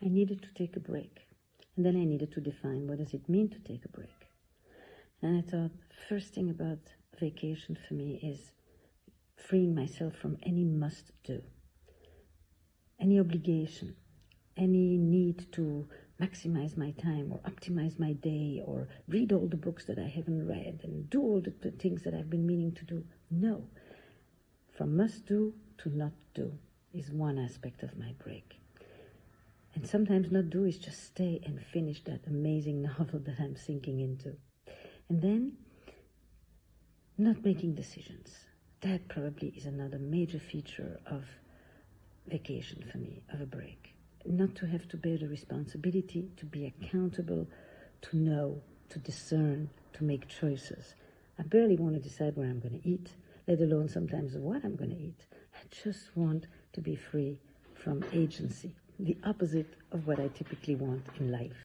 I needed to take a break. And then I needed to define what does it mean to take a break. And I thought the first thing about vacation for me is freeing myself from any must-do, any obligation, any need to maximize my time or optimize my day or read all the books that I haven't read and do all the things that I've been meaning to do. No. From must-do to not do is one aspect of my break. And sometimes not do is just stay and finish that amazing novel that I'm sinking into. And then, not making decisions. That probably is another major feature of vacation for me, of a break. Not to have to bear the responsibility, to be accountable, to know, to discern, to make choices. I barely want to decide where I'm going to eat, let alone sometimes what I'm going to eat. I just want to be free from agency, the opposite of what I typically want in life.